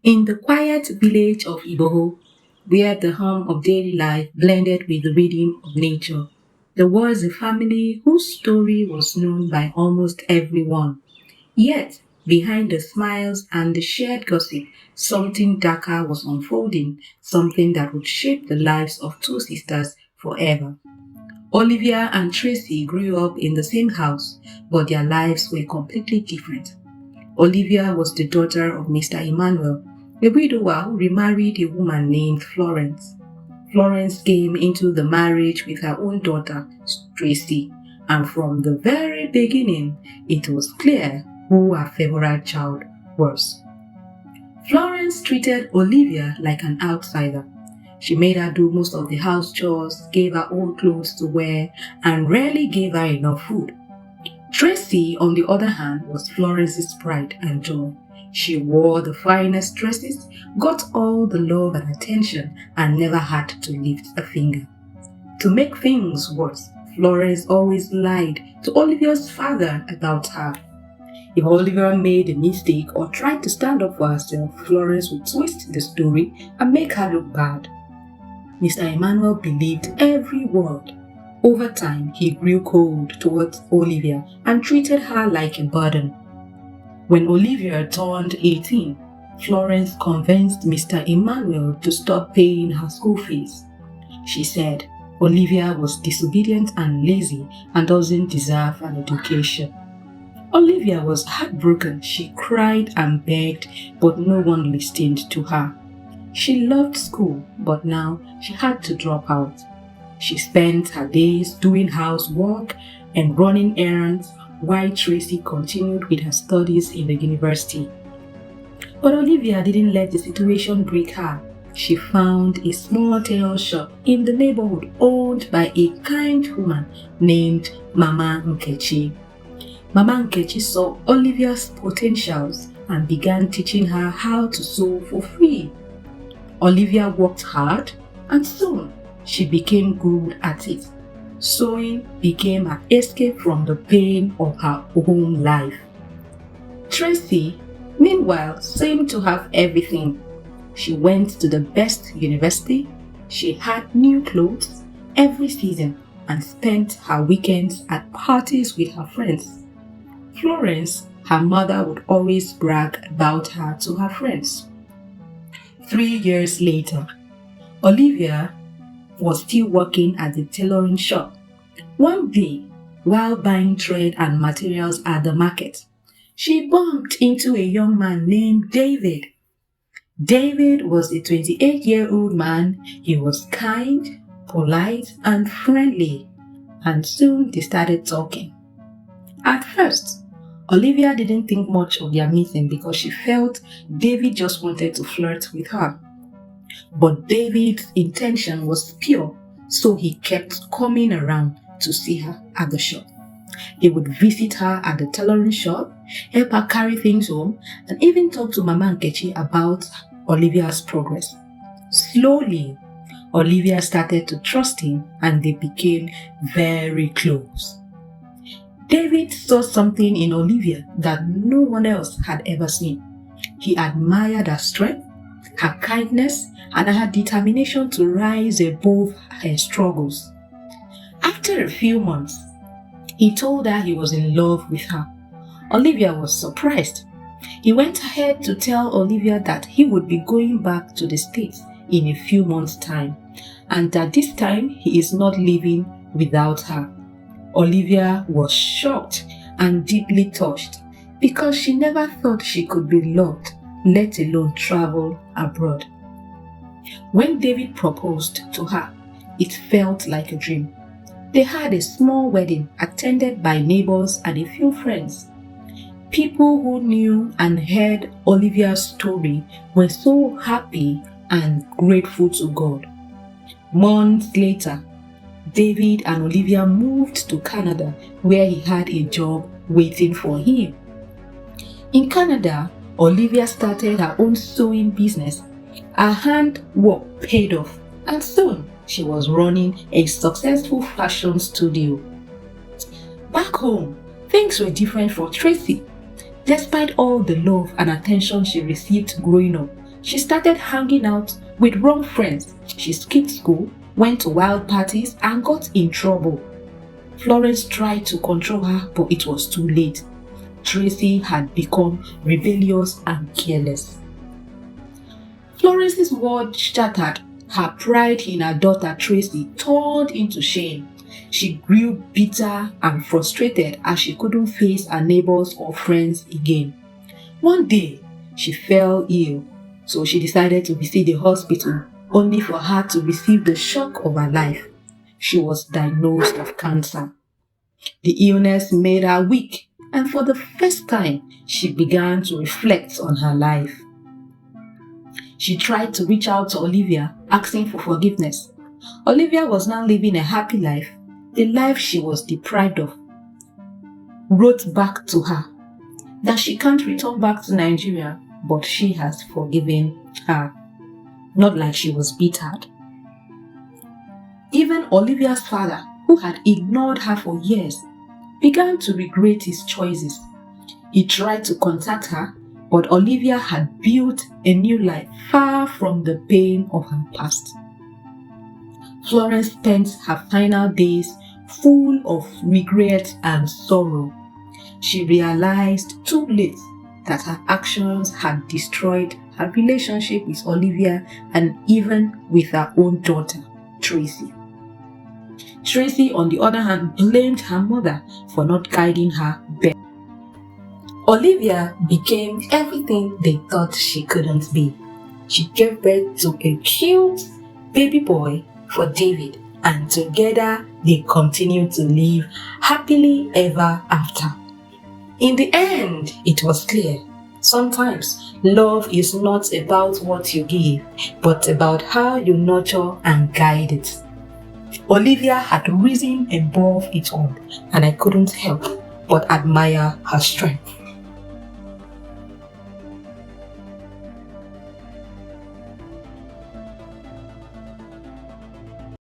In the quiet village of Igboho, where the hum of daily life blended with the rhythm of nature, there was a family whose story was known by almost everyone. Yet, behind the smiles and the shared gossip, something darker was unfolding, something that would shape the lives of two sisters forever. Olivia and Tracy grew up in the same house, but their lives were completely different. Olivia was the daughter of Mr. Emmanuel, a widower who remarried a woman named Florence. Florence came into the marriage with her own daughter, Tracy, and from the very beginning, it was clear who her favorite child was. Florence treated Olivia like an outsider. She made her do most of the house chores, gave her own clothes to wear, and rarely gave her enough food. Tracy, on the other hand, was Florence's pride and joy. She wore the finest dresses, got all the love and attention, and never had to lift a finger. To make things worse, Florence always lied to Olivia's father about her. If Olivia made a mistake or tried to stand up for herself, Florence would twist the story and make her look bad. Mr. Emmanuel believed every word. Over time, he grew cold towards Olivia and treated her like a burden. When Olivia turned 18, Florence convinced Mr. Emmanuel to stop paying her school fees. She said Olivia was disobedient and lazy and doesn't deserve an education. Olivia was heartbroken. She cried and begged, but no one listened to her. She loved school, but now she had to drop out. She spent her days doing housework and running errands while Tracy continued with her studies in the university. But Olivia didn't let the situation break her. She found a small tailor shop in the neighborhood owned by a kind woman named Mama Nkechi. Mama Nkechi saw Olivia's potentials and began teaching her how to sew for free. Olivia worked hard and soon she became good at it. Sewing became an escape from the pain of her home life. Tracy, meanwhile, seemed to have everything. She went to the best university, she had new clothes every season, and spent her weekends at parties with her friends. Florence, her mother, would always brag about her to her friends. 3 years later, Olivia was still working at the tailoring shop. One day, while buying thread and materials at the market, she bumped into a young man named David. David was a 28-year-old man. He was kind, polite, and friendly, and soon they started talking. At first, Olivia didn't think much of their meeting because she felt David just wanted to flirt with her. But David's intention was pure, so he kept coming around to see her at the shop. He would visit her at the tailoring shop, help her carry things home, and even talk to Mama Nkechi about Olivia's progress. Slowly, Olivia started to trust him and they became very close. David saw something in Olivia that no one else had ever seen. He admired her strength, her kindness, and her determination to rise above her struggles. After a few months, he told her he was in love with her. Olivia was surprised. He went ahead to tell Olivia that he would be going back to the States in a few months' time, and that this time he is not leaving without her. Olivia was shocked and deeply touched because she never thought she could be loved, let alone travel abroad. When David proposed to her, it felt like a dream. They had a small wedding attended by neighbors and a few friends. People who knew and heard Olivia's story were so happy and grateful to God. Months later, David and Olivia moved to Canada, where he had a job waiting for him. In Canada, Olivia started her own sewing business. Her handwork paid off, and soon she was running a successful fashion studio. Back home, things were different for Tracy. Despite all the love and attention she received growing up, She started hanging out with wrong friends. She skipped school, went to wild parties, and got in trouble. Florence tried to control her, but it was too late. Tracy had become rebellious and careless. Florence's world shattered. Her pride in her daughter Tracy turned into shame. She grew bitter and frustrated as she couldn't face her neighbors or friends again. One day, she fell ill, so she decided to visit the hospital, only for her to receive the shock of her life. She was diagnosed with cancer. The illness made her weak, and for the first time, she began to reflect on her life. She tried to reach out to Olivia, asking for forgiveness. Olivia was now living a happy life, the life she was deprived of. Wrote back to her that she can't return back to Nigeria, but she has forgiven her. Not like she was bittered. Even Olivia's father, who had ignored her for years, began to regret his choices. He tried to contact her, but Olivia had built a new life far from the pain of her past. Florence spent her final days full of regret and sorrow. She realized too late that her actions had destroyed her relationship with Olivia and even with her own daughter, Tracy. Tracy, on the other hand, blamed her mother for not guiding her better. Olivia became everything they thought she couldn't be. She gave birth to a cute baby boy for David, and together they continued to live happily ever after. In the end, it was clear. Sometimes love is not about what you give, but about how you nurture and guide it. Olivia had risen above it all, and I couldn't help but admire her strength.